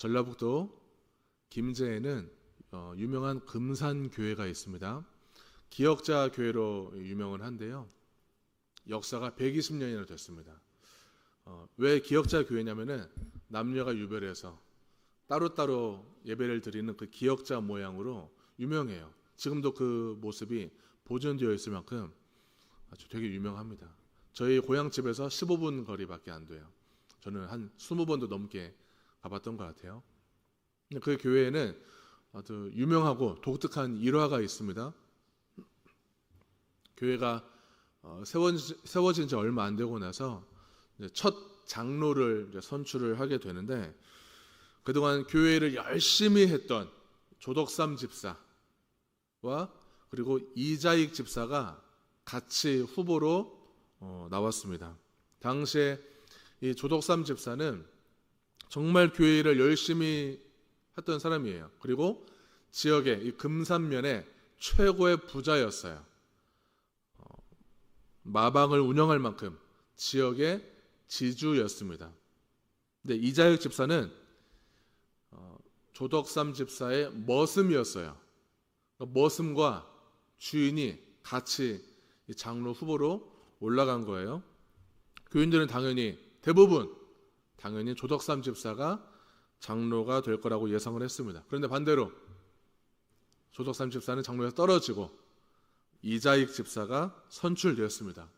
전라북도 김제에는 유명한 금산교회가 있습니다. 기역자 교회로 유명은 한데요. 역사가 120년이나 됐습니다. 왜 기역자 교회냐면은 남녀가 유별해서 따로따로 예배를 드리는 그 기역자 모양으로 유명해요. 지금도 그 모습이 보존되어 있을 만큼 아주 되게 유명합니다. 저희 고향집에서 15분 거리밖에 안 돼요. 저는 한 20번도 넘게 가봤던 것 같아요. 그 교회에는 아주 유명하고 독특한 일화가 있습니다. 교회가 세워진 지 얼마 안 되고 나서 첫 장로를 선출을 하게 되는데, 그동안 교회를 열심히 했던 조덕삼 집사와 그리고 이자익 집사가 같이 후보로 나왔습니다. 당시에 이 조덕삼 집사는 정말 교회를 열심히 했던 사람이에요. 그리고 지역의 이 금산면의 최고의 부자였어요. 마방을 운영할 만큼 지역의 지주였습니다. 근데 이자익 집사는 조덕삼 집사의 머슴이었어요. 머슴과 주인이 같이 장로 후보로 올라간 거예요. 교인들은 대부분 당연히 조덕삼 집사가 장로가 될 거라고 예상을 했습니다. 그런데 반대로 조덕삼 집사는 장로에서 떨어지고 이자익 집사가 선출되었습니다.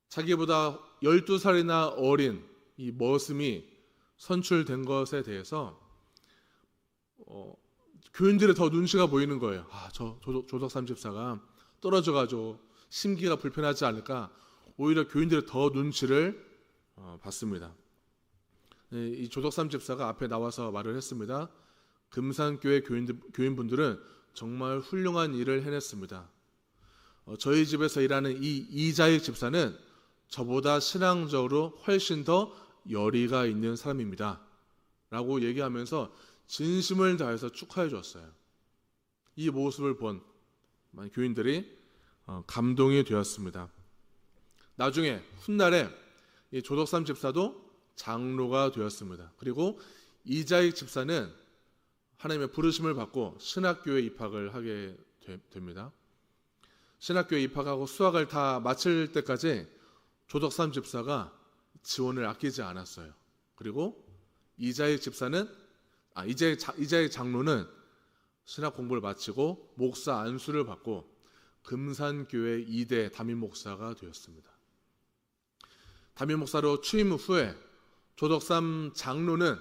자기보다 12살이나 어린 이 머슴이 선출된 것에 대해서 교인들의 더 눈치가 보이는 거예요. 저 조덕삼 집사가 떨어져가지고 심기가 불편하지 않을까, 오히려 교인들의 더 눈치를 받습니다. 이 조덕삼 집사가 앞에 나와서 말을 했습니다. 금산교회 교인분들은 정말 훌륭한 일을 해냈습니다. 저희 집에서 일하는 이 이자익 집사는 저보다 신앙적으로 훨씬 더 열의가 있는 사람입니다 라고 얘기하면서 진심을 다해서 축하해 줬어요. 이 모습을 본 교인들이 감동이 되었습니다. 나중에 훗날에 이 조덕삼 집사도 장로가 되었습니다. 그리고 이자익 집사는 하나님의 부르심을 받고 신학교에 입학을 하게 됩니다. 신학교에 입학하고 수학을 다 마칠 때까지 조덕삼 집사가 지원을 아끼지 않았어요. 그리고 이자익 장로는 신학 공부를 마치고 목사 안수를 받고 금산교회 2대 담임 목사가 되었습니다. 담임 목사로 취임 후에 조덕삼 장로는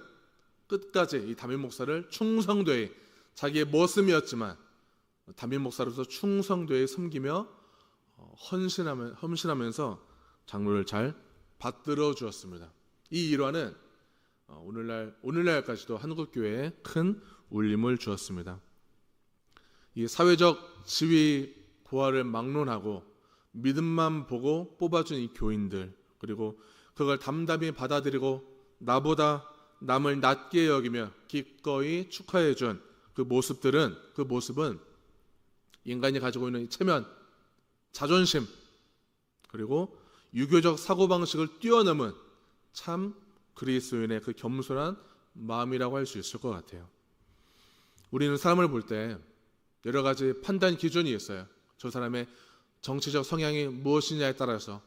끝까지 이 담임 목사를 충성되이, 자기의 머슴이었지만 담임 목사로서 충성되이 섬기며 헌신하면서 장로를 잘 받들어 주었습니다. 이 일화는 오늘날까지도 한국교회에 큰 울림을 주었습니다. 이 사회적 지위 고하를 막론하고 믿음만 보고 뽑아준 이 교인들, 그리고 그걸 담담히 받아들이고 나보다 남을 낮게 여기며 기꺼이 축하해준 그 모습은 인간이 가지고 있는 체면, 자존심, 그리고 유교적 사고방식을 뛰어넘은 참 그리스도인의 그 겸손한 마음이라고 할 수 있을 것 같아요. 우리는 사람을 볼 때 여러 가지 판단 기준이 있어요. 저 사람의 정치적 성향이 무엇이냐에 따라서,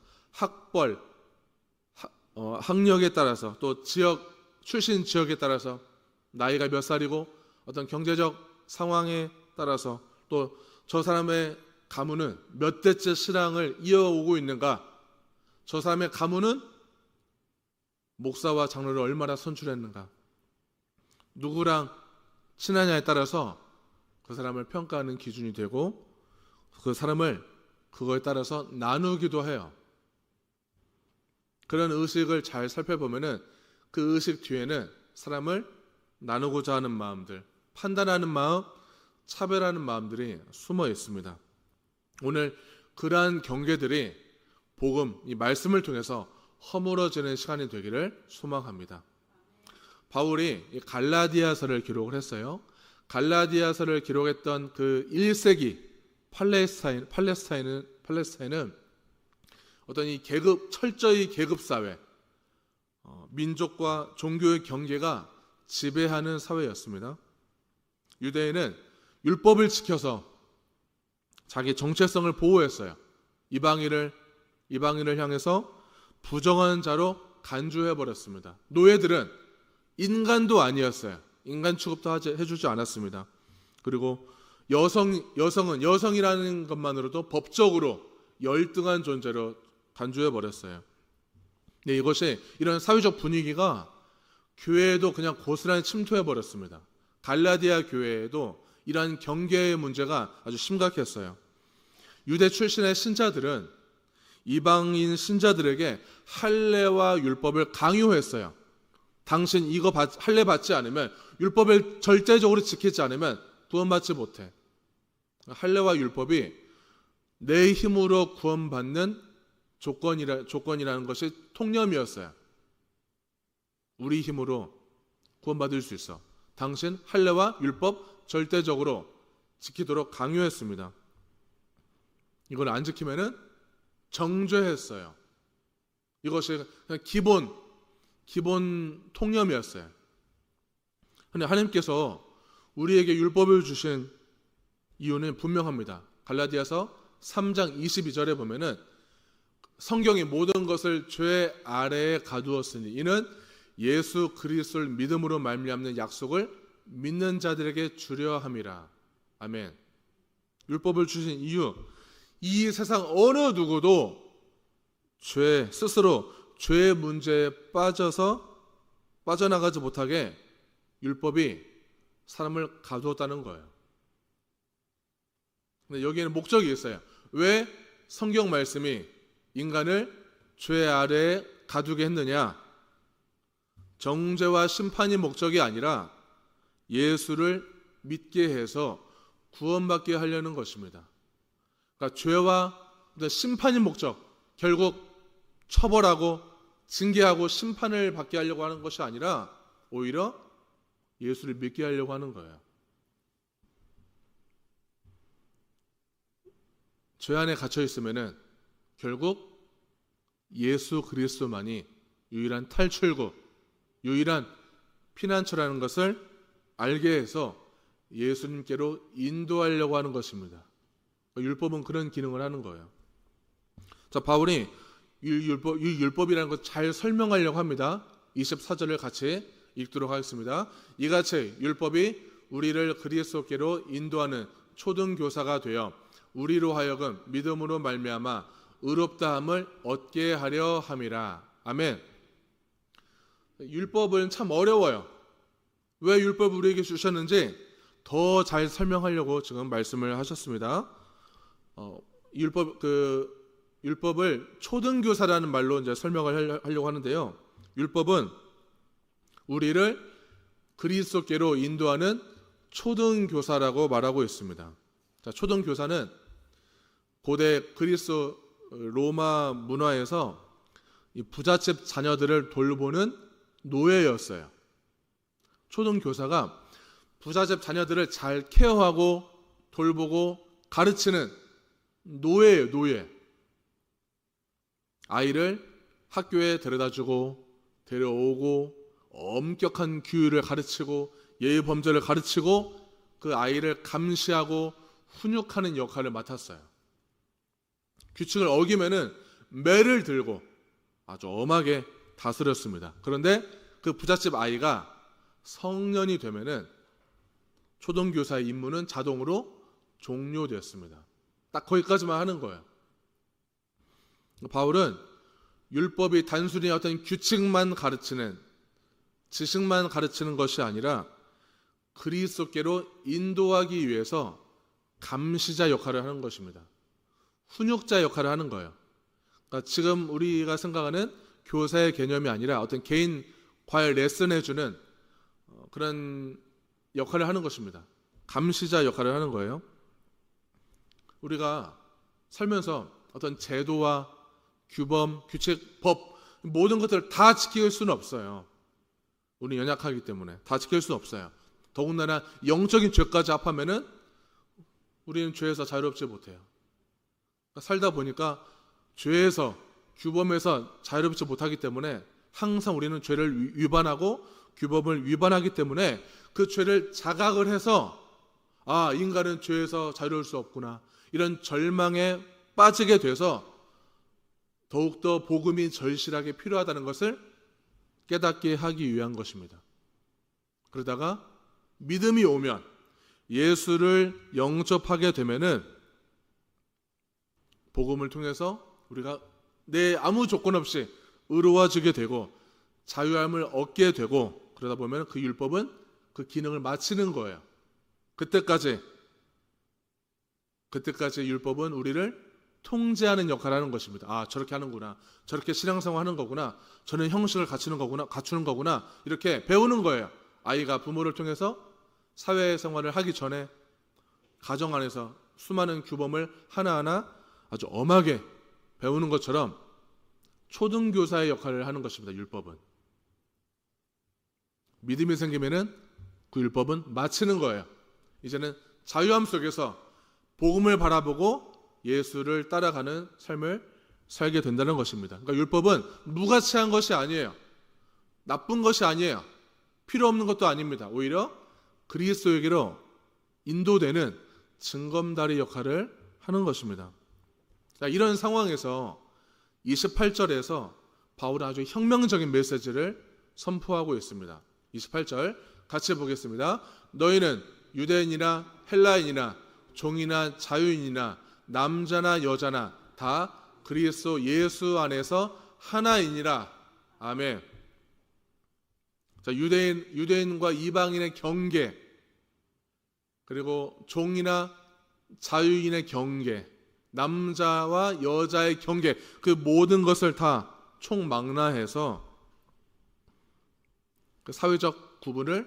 학력에 따라서, 또 출신 지역에 따라서, 나이가 몇 살이고 어떤 경제적 상황에 따라서, 또 저 사람의 가문은 몇 대째 신앙을 이어오고 있는가, 저 사람의 가문은 목사와 장로를 얼마나 선출했는가, 누구랑 친하냐에 따라서 그 사람을 평가하는 기준이 되고, 그 사람을 그거에 따라서 나누기도 해요. 그런 의식을 잘 살펴보면은 그 의식 뒤에는 사람을 나누고자 하는 마음들, 판단하는 마음, 차별하는 마음들이 숨어 있습니다. 오늘 그러한 경계들이 복음, 이 말씀을 통해서 허물어지는 시간이 되기를 소망합니다. 바울이 갈라디아서를 기록을 했어요. 갈라디아서를 기록했던 그 1세기 팔레스타인은 어떤 이 철저히 계급 사회, 민족과 종교의 경계가 지배하는 사회였습니다. 유대인은 율법을 지켜서 자기 정체성을 보호했어요. 이방인을 향해서 부정한 자로 간주해버렸습니다. 노예들은 인간도 아니었어요. 인간 취급도 해주지 않았습니다. 그리고 여성이라는 것만으로도 법적으로 열등한 존재로 간주해버렸어요. 근데 이것이 이런 사회적 분위기가 교회에도 그냥 고스란히 침투해버렸습니다. 갈라디아 교회에도 이러한 경계의 문제가 아주 심각했어요. 유대 출신의 신자들은 이방인 신자들에게 할례와 율법을 강요했어요. 당신 이거 할례 받지 않으면, 율법을 절대적으로 지키지 않으면 구원받지 못해. 할례와 율법이 내 힘으로 구원받는 조건이라는 것이 통념이었어요. 우리 힘으로 구원받을 수 있어. 당신 할례와 율법 절대적으로 지키도록 강요했습니다. 이걸 안 지키면은 정죄했어요. 이것이 그냥 기본 통념이었어요. 근데 하나님께서 우리에게 율법을 주신 이유는 분명합니다. 갈라디아서 3장 22절에 보면은 성경이 모든 것을 죄 아래에 가두었으니 이는 예수 그리스도를 믿음으로 말미암는 약속을 믿는 자들에게 주려 함이라. 아멘. 율법을 주신 이유, 이 세상 어느 누구도 스스로 죄의 문제에 빠져나가지 못하게 율법이 사람을 가두었다는 거예요. 근데 여기에는 목적이 있어요. 왜 성경 말씀이 인간을 죄 아래에 가두게 했느냐? 정죄와 심판이 목적이 아니라 예수를 믿게 해서 구원받게 하려는 것입니다. 그러니까 죄와 심판이 목적, 결국 처벌하고 징계하고 심판을 받게 하려고 하는 것이 아니라 오히려 예수를 믿게 하려고 하는 거예요. 죄 안에 갇혀 있으면은 결국 예수 그리스도만이 유일한 탈출구, 유일한 피난처라는 것을 알게 해서 예수님께로 인도하려고 하는 것입니다. 율법은 그런 기능을 하는 거예요. 자, 바울이 이 율법이라는 것 잘 설명하려고 합니다. 24절을 같이 읽도록 하겠습니다. 이같이 율법이 우리를 그리스도께로 인도하는 초등교사가 되어 우리로 하여금 믿음으로 말미암아 의롭다함을 얻게 하려 함이라. 아멘. 율법은 참 어려워요. 왜 율법을 우리에게 주셨는지 더 잘 설명하려고 지금 말씀을 하셨습니다. 율법을 초등교사라는 말로 이제 설명을 하려고 하는데요. 율법은 우리를 그리스도께로 인도하는 초등교사라고 말하고 있습니다. 자, 초등교사는 고대 그리스 로마 문화에서 이 부잣집 자녀들을 돌보는 노예였어요. 초등교사가 부잣집 자녀들을 잘 케어하고 돌보고 가르치는 노예예요, 노예. 아이를 학교에 데려다주고 데려오고 엄격한 규율을 가르치고 예의 범절을 가르치고 그 아이를 감시하고 훈육하는 역할을 맡았어요. 규칙을 어기면은 매를 들고 아주 엄하게 다스렸습니다. 그런데 그 부잣집 아이가 성년이 되면은 초등교사의 임무는 자동으로 종료되었습니다. 딱 거기까지만 하는 거예요. 바울은 율법이 단순히 어떤 규칙만 가르치는, 지식만 가르치는 것이 아니라 그리스도께로 인도하기 위해서 감시자 역할을 하는 것입니다. 훈육자 역할을 하는 거예요. 그러니까 지금 우리가 생각하는 교사의 개념이 아니라 어떤 개인 과외 레슨해주는 그런 역할을 하는 것입니다. 감시자 역할을 하는 거예요. 우리가 살면서 어떤 제도와 규범, 규칙, 법 모든 것들을 다 지킬 수는 없어요. 우리는 연약하기 때문에 다 지킬 수는 없어요. 더군다나 영적인 죄까지 합하면은 우리는 죄에서 자유롭지 못해요. 살다 보니까 죄에서 규범에서 자유롭지 못하기 때문에 항상 우리는 죄를 위반하고 규범을 위반하기 때문에 그 죄를 자각을 해서 인간은 죄에서 자유로울 수 없구나, 이런 절망에 빠지게 돼서 더욱더 복음이 절실하게 필요하다는 것을 깨닫게 하기 위한 것입니다. 그러다가 믿음이 오면, 예수를 영접하게 되면은 복음을 통해서 우리가 내 아무 조건 없이 의로워지게 되고 자유함을 얻게 되고, 그러다 보면 그 율법은 그 기능을 마치는 거예요. 그때까지 율법은 우리를 통제하는 역할을 하는 것입니다. 저렇게 하는구나, 저렇게 신앙생활 하는 거구나, 저는 형식을 갖추는 거구나, 이렇게 배우는 거예요. 아이가 부모를 통해서 사회생활을 하기 전에 가정 안에서 수많은 규범을 하나하나 아주 엄하게 배우는 것처럼 초등교사의 역할을 하는 것입니다. 율법은. 믿음이 생기면은 그 율법은 마치는 거예요. 이제는 자유함 속에서 복음을 바라보고 예수를 따라가는 삶을 살게 된다는 것입니다. 그러니까 율법은 무가치한 것이 아니에요. 나쁜 것이 아니에요. 필요 없는 것도 아닙니다. 오히려 그리스도에게로 인도되는 징검다리 역할을 하는 것입니다. 이런 상황에서 28절에서 바울은 아주 혁명적인 메시지를 선포하고 있습니다. 28절 같이 보겠습니다. 너희는 유대인이나 헬라인이나 종이나 자유인이나 남자나 여자나 다 그리스도 예수 안에서 하나이니라. 아멘. 자, 유대인과 이방인의 경계, 그리고 종이나 자유인의 경계, 남자와 여자의 경계, 그 모든 것을 다 총망라해서 그 사회적 구분을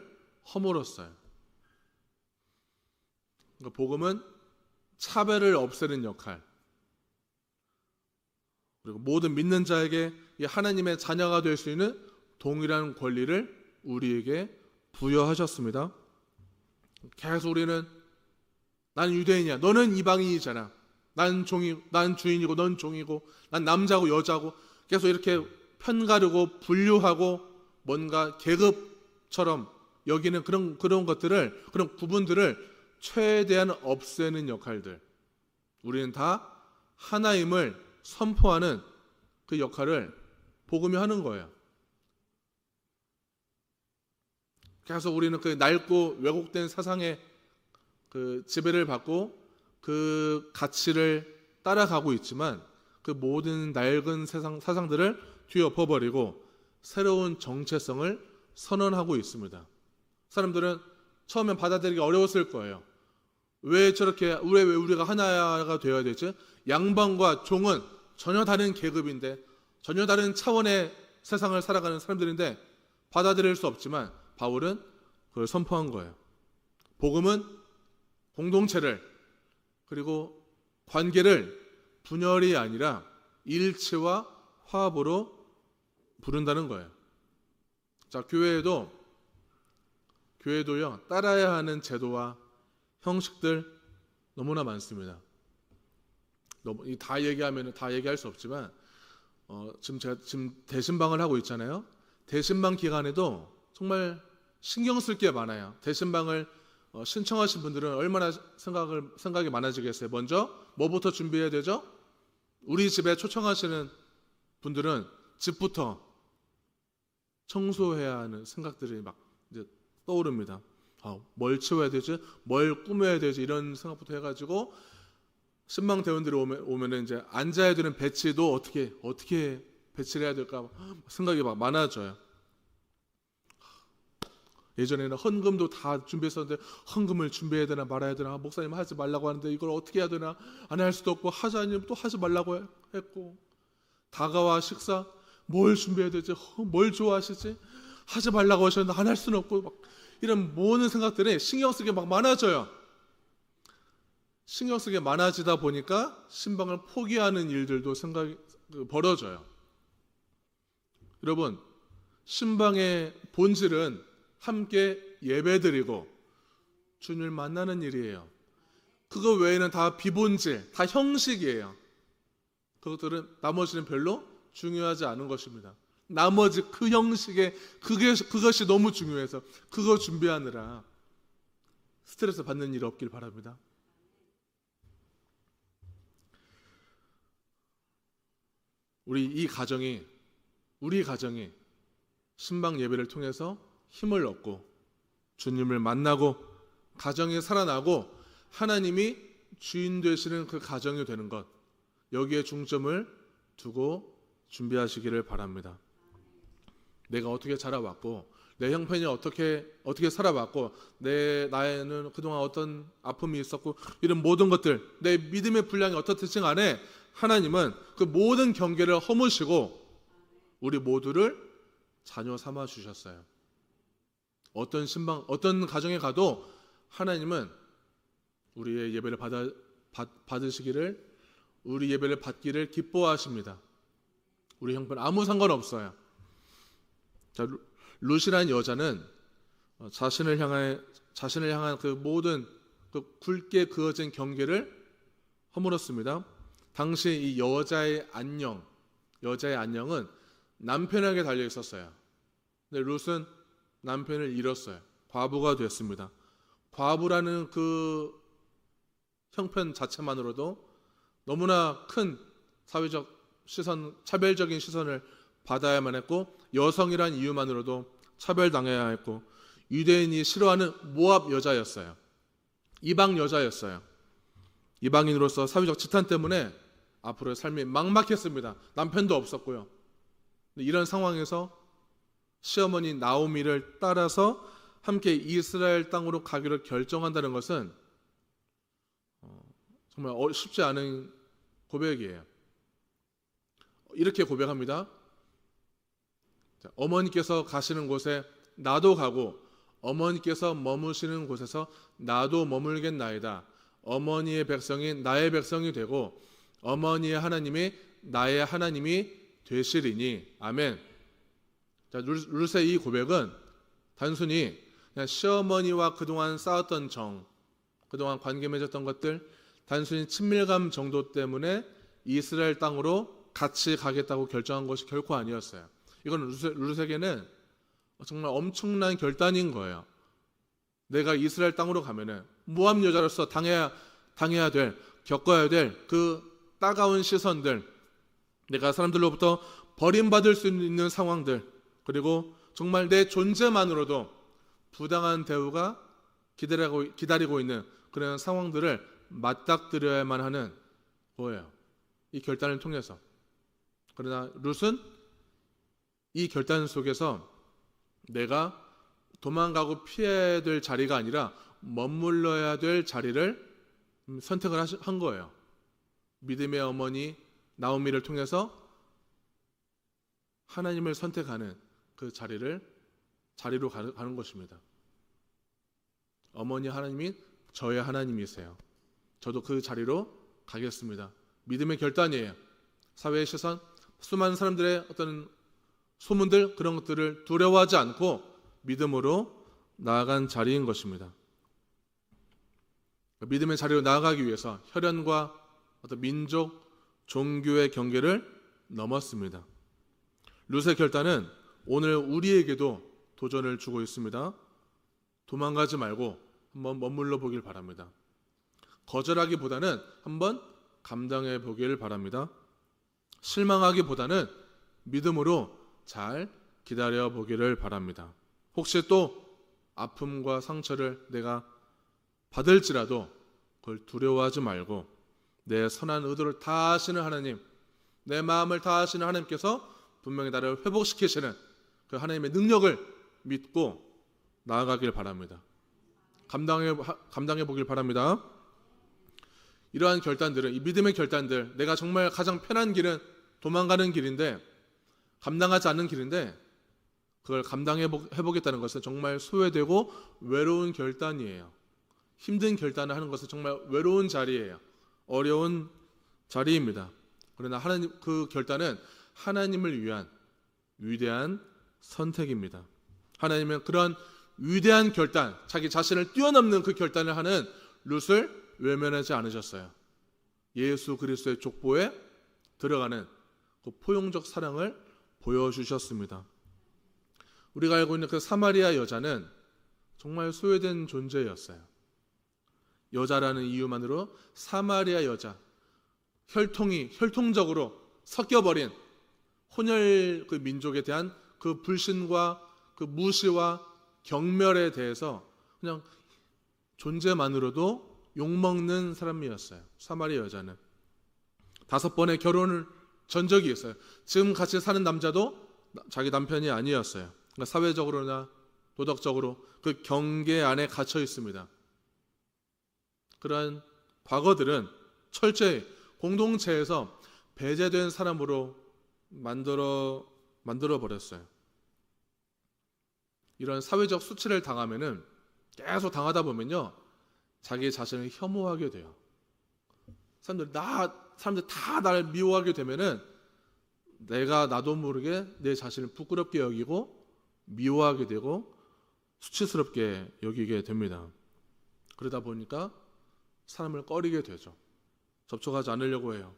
허물었어요. 그러니까 복음은 차별을 없애는 역할, 그리고 모든 믿는 자에게 하나님의 자녀가 될 수 있는 동일한 권리를 우리에게 부여하셨습니다. 계속 우리는 난 유대인이야, 너는 이방인이잖아, 난 주인이고 넌 종이고, 난 남자고 여자고, 계속 이렇게 편가르고 분류하고 뭔가 계급처럼 여기는 그런 것들을, 그런 구분들을 최대한 없애는 역할들, 우리는 다 하나임을 선포하는 그 역할을 복음이 하는 거예요. 계속 우리는 그 낡고 왜곡된 사상의 그 지배를 받고 그 가치를 따라가고 있지만, 그 모든 낡은 사상들을 뒤엎어버리고 새로운 정체성을 선언하고 있습니다. 사람들은 처음엔 받아들이기 어려웠을 거예요. 왜 우리가 하나가 되어야 되지? 양반과 종은 전혀 다른 계급인데, 전혀 다른 차원의 세상을 살아가는 사람들인데 받아들일 수 없지만 바울은 그걸 선포한 거예요. 복음은 공동체를, 그리고 관계를 분열이 아니라 일치와 화합으로 부른다는 거예요. 자, 교회도요, 따라야 하는 제도와 형식들 너무나 많습니다. 다 얘기하면 다 얘기할 수 없지만, 제가 대신방을 하고 있잖아요. 대신방 기간에도 정말 신경 쓸 게 많아요. 대신방을 신청하신 분들은 얼마나 생각이 많아지겠어요. 먼저 뭐부터 준비해야 되죠? 우리 집에 초청하시는 분들은 집부터 청소해야 하는 생각들이 막 이제 떠오릅니다. 뭘 치워야 되지? 뭘 꾸며야 되지? 이런 생각부터 해가지고 신방 대원들이 오면은 이제 앉아야 되는 배치도 어떻게 배치를 해야 될까 생각이 막 많아져요. 예전에는 헌금도 다 준비했었는데 헌금을 준비해야 되나 말아야 되나, 목사님 하지 말라고 하는데 이걸 어떻게 해야 되나, 안 할 수도 없고 하자니 또 하지 말라고 했고, 다가와 식사 뭘 준비해야 되지, 뭘 좋아하시지, 하지 말라고 하셨는데 안 할 수는 없고, 막 이런 모든 생각들이 신경 쓰게 막 많아져요. 신경 쓰게 많아지다 보니까 신방을 포기하는 일들도 벌어져요. 여러분, 신방의 본질은 함께 예배드리고 주님을 만나는 일이에요. 그거 외에는 다 비본질, 다 형식이에요. 그것들은 나머지는 별로 중요하지 않은 것입니다. 나머지 그 형식의 그것이 너무 중요해서 그거 준비하느라 스트레스 받는 일 없길 바랍니다. 우리 가정이 신방 예배를 통해서 힘을 얻고 주님을 만나고 가정이 살아나고 하나님이 주인 되시는 그 가정이 되는 것, 여기에 중점을 두고 준비하시기를 바랍니다. 내가 어떻게 자라왔고 내 형편이 어떻게 살아왔고 나에는 그동안 어떤 아픔이 있었고 이런 모든 것들, 내 믿음의 분량이 어떻든지 간에 하나님은 그 모든 경계를 허무시고 우리 모두를 자녀 삼아 주셨어요. 어떤 가정에 가도 하나님은 우리의 예배를 받으시기를, 우리 예배를 받기를 기뻐하십니다. 우리 형편 아무 상관없어요. 자, 룻이라는 여자는 자신을 향한 그 모든 그 굵게 그어진 경계를 허물었습니다. 당시 이 여자의 안녕은 남편에게 달려 있었어요. 근데 룻은 남편을 잃었어요. 과부가 됐습니다. 과부라는 그 형편 자체만으로도 너무나 큰 사회적 시선, 차별적인 시선을 받아야만 했고, 여성이란 이유만으로도 차별당해야 했고, 유대인이 싫어하는 모압 여자였어요. 이방 여자였어요. 이방인으로서 사회적 지탄 때문에 앞으로의 삶이 막막했습니다. 남편도 없었고요. 이런 상황에서 시어머니 나오미를 따라서 함께 이스라엘 땅으로 가기로 결정한다는 것은 정말 쉽지 않은 고백이에요. 이렇게 고백합니다. 어머니께서 가시는 곳에 나도 가고 어머니께서 머무시는 곳에서 나도 머물겠나이다. 어머니의 백성이 나의 백성이 되고 어머니의 하나님이 나의 하나님이 되시리니. 아멘. 자, 룻의 이 고백은 단순히 그냥 시어머니와 그동안 쌓았던 그동안 관계 맺었던 것들, 단순히 친밀감 정도 때문에 이스라엘 땅으로 같이 가겠다고 결정한 것이 결코 아니었어요. 이건 룻에게는 정말 엄청난 결단인 거예요. 내가 이스라엘 땅으로 가면은 모압 여자로서 당해야 될, 겪어야 될 그 따가운 시선들, 내가 사람들로부터 버림받을 수 있는 상황들, 그리고 정말 내 존재만으로도 부당한 대우가 기다리고 있는 그런 상황들을 맞닥뜨려야만 하는 거예요. 이 결단을 통해서. 그러나 룻은 이 결단 속에서 내가 도망가고 피해야 될 자리가 아니라 머물러야 될 자리를 선택을 한 거예요. 믿음의 어머니 나오미를 통해서 하나님을 선택하는 그 자리로 가는 것입니다. 어머니 하나님이 저의 하나님이세요. 저도 그 자리로 가겠습니다. 믿음의 결단이에요. 사회의 시선, 수많은 사람들의 어떤 소문들, 그런 것들을 두려워하지 않고 믿음으로 나아간 자리인 것입니다. 믿음의 자리로 나아가기 위해서 혈연과 어떤 민족, 종교의 경계를 넘었습니다. 룻의 결단은 오늘 우리에게도 도전을 주고 있습니다. 도망가지 말고 한번 머물러 보길 바랍니다. 거절하기보다는 한번 감당해 보길 바랍니다. 실망하기보다는 믿음으로 잘 기다려 보기를 바랍니다. 혹시 또 아픔과 상처를 내가 받을지라도 그걸 두려워하지 말고 내 선한 의도를 다 아시는 하나님, 내 마음을 다 아시는 하나님께서 분명히 나를 회복시키시는 그 하나님의 능력을 믿고 나아가길 바랍니다. 감당해 보길 바랍니다. 이러한 결단들은, 이 믿음의 결단들, 내가 정말 가장 편한 길은 도망가는 길인데, 감당하지 않는 길인데, 그걸 감당해 보겠다는 것은 정말 소외되고 외로운 결단이에요. 힘든 결단을 하는 것은 정말 외로운 자리예요. 어려운 자리입니다. 그러나 그 결단은 하나님을 위한 위대한 선택입니다. 하나님은 그런 위대한 결단, 자기 자신을 뛰어넘는 그 결단을 하는 룻을 외면하지 않으셨어요. 예수 그리스도의 족보에 들어가는 그 포용적 사랑을 보여주셨습니다. 우리가 알고 있는 그 사마리아 여자는 정말 소외된 존재였어요. 여자라는 이유만으로 사마리아 여자, 혈통적으로 섞여버린 혼혈 그 민족에 대한 그 불신과 그 무시와 경멸에 대해서 그냥 존재만으로도 욕먹는 사람이었어요. 사마리아 여자는 5번의 결혼을 전적이 있어요. 지금 같이 사는 남자도 자기 남편이 아니었어요. 그러니까 사회적으로나 도덕적으로 그 경계 안에 갇혀 있습니다. 그러한 과거들은 철저히 공동체에서 배제된 사람으로 만들어 버렸어요. 이런 사회적 수치를 당하면은 계속 당하다 보면요, 자기 자신을 혐오하게 돼요. 사람들 다 나를 미워하게 되면은 내가 나도 모르게 내 자신을 부끄럽게 여기고 미워하게 되고 수치스럽게 여기게 됩니다. 그러다 보니까 사람을 꺼리게 되죠. 접촉하지 않으려고 해요.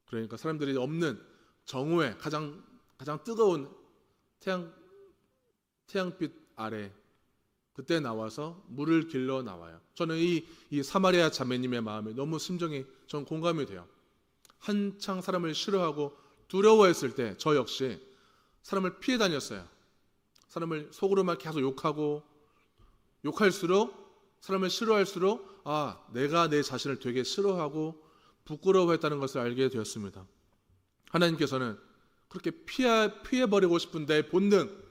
그러니까 사람들이 없는 정오에 가장 뜨거운 태양빛 아래 그때 나와서 물을 길러 나와요. 저는 이 사마리아 자매님의 마음에 너무 심정이 전 공감이 돼요. 한창 사람을 싫어하고 두려워했을 때 저 역시 사람을 피해 다녔어요. 사람을 속으로만 계속 욕할수록 사람을 싫어할수록 내가 내 자신을 되게 싫어하고 부끄러워했다는 것을 알게 되었습니다. 하나님께서는 그렇게 피해버리고 싶은 내 본능,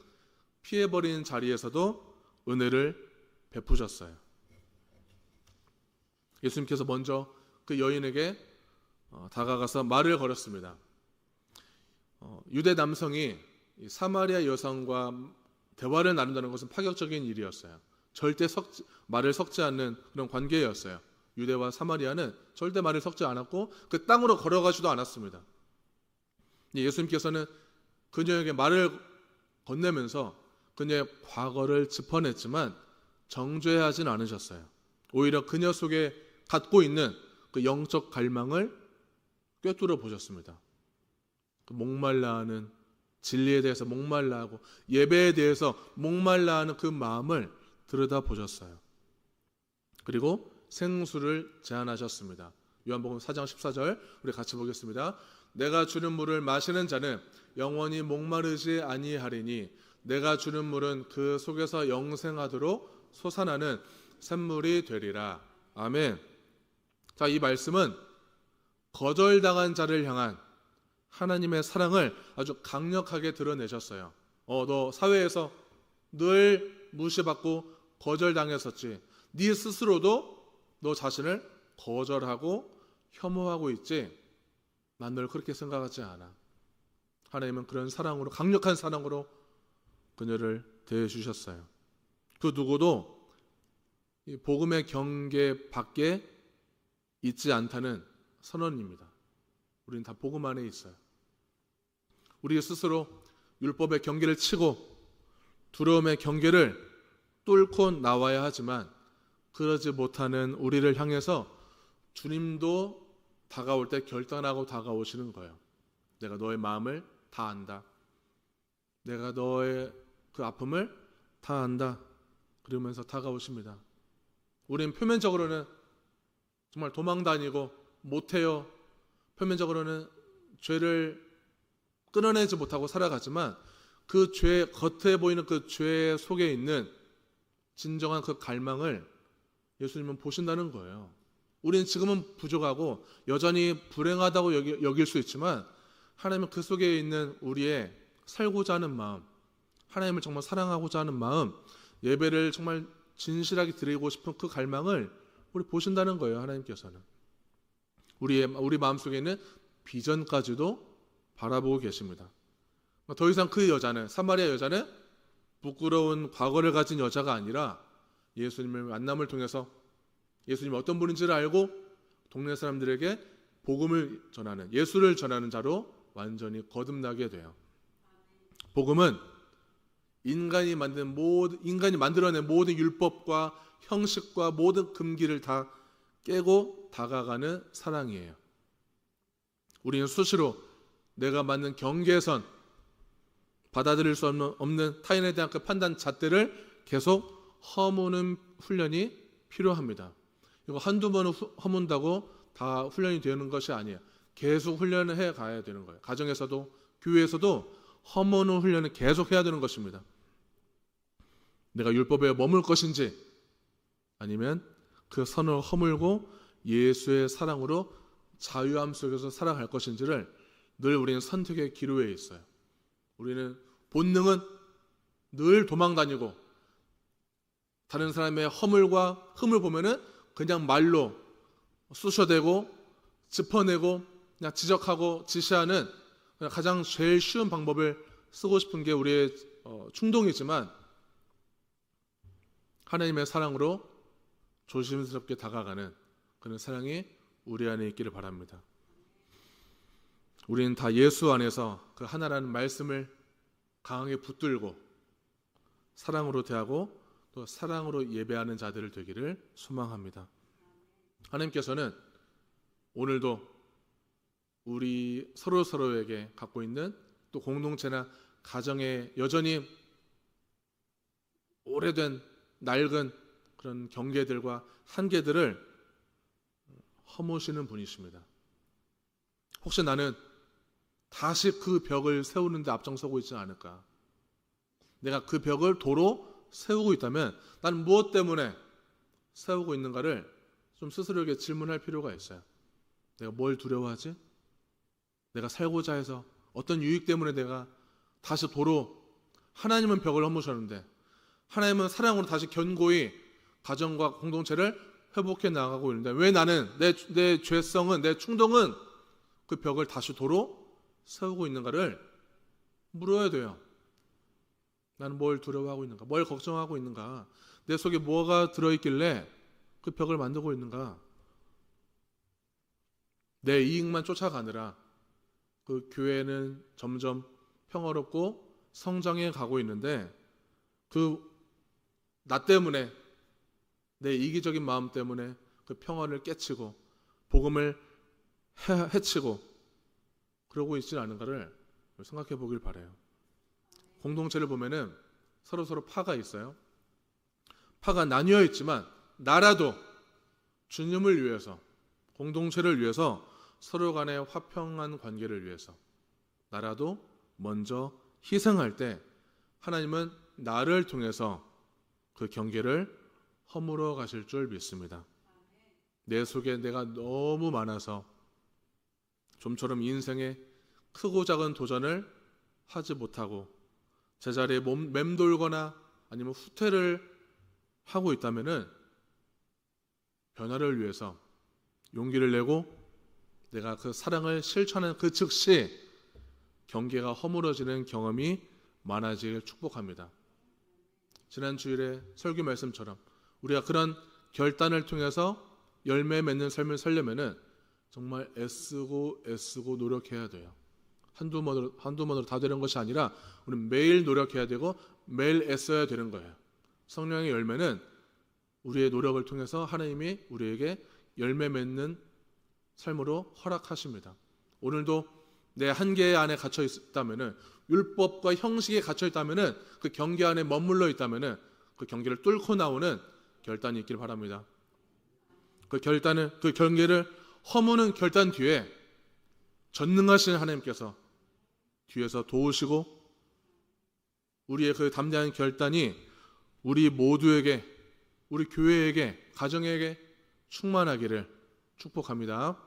피해버리는 자리에서도 은혜를 베푸셨어요. 예수님께서 먼저 그 여인에게 다가가서 말을 걸었습니다. 유대 남성이 사마리아 여성과 대화를 나눈다는 것은 파격적인 일이었어요. 절대 말을 섞지 않는 그런 관계였어요. 유대와 사마리아는 절대 말을 섞지 않았고 그 땅으로 걸어가지도 않았습니다. 예수님께서는 그녀에게 말을 건네면서 그녀의 과거를 짚어냈지만 정죄하진 않으셨어요. 오히려 그녀 속에 갖고 있는 그 영적 갈망을 꿰뚫어 보셨습니다. 그 목말라하는 진리에 대해서 목말라하고 예배에 대해서 목말라하는 그 마음을 들여다보셨어요. 그리고 생수를 제안하셨습니다. 요한복음 4장 14절 우리 같이 보겠습니다. 내가 주는 물을 마시는 자는 영원히 목마르지 아니하리니 내가 주는 물은 그 속에서 영생하도록 솟아나는 샘물이 되리라. 아멘. 자, 이 말씀은 거절당한 자를 향한 하나님의 사랑을 아주 강력하게 드러내셨어요. 너 사회에서 늘 무시받고 거절당했었지. 네 스스로도 너 자신을 거절하고 혐오하고 있지. 난 널 그렇게 생각하지 않아. 하나님은 그런 사랑으로, 강력한 사랑으로 그녀를 대해주셨어요. 그 누구도 이 복음의 경계 밖에 있지 않다는 선언입니다. 우리는 다 복음 안에 있어요. 우리 스스로 율법의 경계를 치고 두려움의 경계를 뚫고 나와야 하지만 그러지 못하는 우리를 향해서 주님도 다가올 때 결단하고 다가오시는 거예요. 내가 너의 마음을 다 안다. 내가 너의 그 아픔을 다 안다. 그러면서 다가오십니다. 우리는 표면적으로는 정말 도망 다니고 못해요. 표면적으로는 죄를 끊어내지 못하고 살아가지만 그 죄, 겉에 보이는 그 죄 속에 있는 진정한 그 갈망을 예수님은 보신다는 거예요. 우리는 지금은 부족하고 여전히 불행하다고 여길 수 있지만 하나님은 그 속에 있는 우리의 살고자 하는 마음, 하나님을 정말 사랑하고자 하는 마음, 예배를 정말 진실하게 드리고 싶은 그 갈망을 우리 보신다는 거예요. 하나님께서는 우리 마음속에 있는 비전까지도 바라보고 계십니다. 더 이상 그 여자는, 사마리아 여자는 부끄러운 과거를 가진 여자가 아니라 예수님을 만남을 통해서 예수님이 어떤 분인지를 알고 동네 사람들에게 복음을 전하는, 예수를 전하는 자로 완전히 거듭나게 돼요. 복음은 인간이 만들어낸 모든 율법과 형식과 모든 금기를 다 깨고 다가가는 사랑이에요. 우리는 수시로 내가 맞는 경계선, 받아들일 수 없는 타인에 대한 그 판단 잣대를 계속 허무는 훈련이 필요합니다. 이거 한두 번 허문다고 다 훈련이 되는 것이 아니에요. 계속 훈련을 해 가야 되는 거예요. 가정에서도 교회에서도 허무는 훈련을 계속 해야 되는 것입니다. 내가 율법에 머물 것인지 아니면 그 선을 허물고 예수의 사랑으로 자유함 속에서 살아갈 것인지를 늘 우리는 선택의 기로에 있어요. 우리는 본능은 늘 도망다니고 다른 사람의 허물과 흠을 보면은 그냥 말로 쑤셔대고 짚어내고 그냥 지적하고 지시하는 가장 제일 쉬운 방법을 쓰고 싶은 게 우리의 충동이지만 하나님의 사랑으로 조심스럽게 다가가는 그런 사랑이 우리 안에 있기를 바랍니다. 우리는 다 예수 안에서 그 하나라는 말씀을 강하게 붙들고 사랑으로 대하고 또 사랑으로 예배하는 자들을 되기를 소망합니다. 하나님께서는 오늘도 우리 서로에게 갖고 있는 또 공동체나 가정에 여전히 오래된 낡은 그런 경계들과 한계들을 허무시는 분이십니다. 혹시 나는 다시 그 벽을 세우는데 앞장서고 있지 않을까? 내가 그 벽을 도로 세우고 있다면 나는 무엇 때문에 세우고 있는가를 좀 스스로에게 질문할 필요가 있어요. 내가 뭘 두려워하지? 내가 살고자 해서 어떤 유익 때문에 내가 다시 도로, 하나님은 벽을 허무셨는데 하나님은 사랑으로 다시 견고히 가정과 공동체를 회복해 나가고 있는데 왜 나는 내 죄성은, 내 충동은 그 벽을 다시 도로 세우고 있는가를 물어야 돼요. 나는 뭘 두려워하고 있는가? 뭘 걱정하고 있는가? 내 속에 뭐가 들어있길래 그 벽을 만들고 있는가? 내 이익만 쫓아가느라 그 교회는 점점 평화롭고 성장해 가고 있는데 그 나 때문에 내 이기적인 마음 때문에 그 평화를 깨치고 복음을 해치고 그러고 있지 않은가를 생각해 보길 바라요. 공동체를 보면은 서로 파가 있어요. 파가 나뉘어 있지만 나라도 주님을 위해서 공동체를 위해서 서로 간의 화평한 관계를 위해서 나라도 먼저 희생할 때 하나님은 나를 통해서 그 경계를 허물어 가실 줄 믿습니다. 내 속에 내가 너무 많아서 좀처럼 인생에 크고 작은 도전을 하지 못하고 제자리에 맴돌거나 아니면 후퇴를 하고 있다면은 변화를 위해서 용기를 내고 내가 그 사랑을 실천하는 그 즉시 경계가 허물어지는 경험이 많아지길 축복합니다. 지난 주일에 설교 말씀처럼 우리가 그런 결단을 통해서 열매 맺는 삶을 살려면은 정말 애쓰고 노력해야 돼요. 한두 번으로 다 되는 것이 아니라 우리는 매일 노력해야 되고 매일 애써야 되는 거예요. 성령의 열매는 우리의 노력을 통해서 하나님이 우리에게 열매 맺는 삶으로 허락하십니다. 오늘도 내 한계 안에 갇혀 있다면은 율법과 형식에 갇혀 있다면은 그 경계 안에 머물러 있다면은 그 경계를 뚫고 나오는 결단이 있길 바랍니다. 그 경계를 허무는 결단 뒤에 전능하신 하나님께서 뒤에서 도우시고 우리의 그 담대한 결단이 우리 모두에게, 우리 교회에게, 가정에게 충만하기를 축복합니다.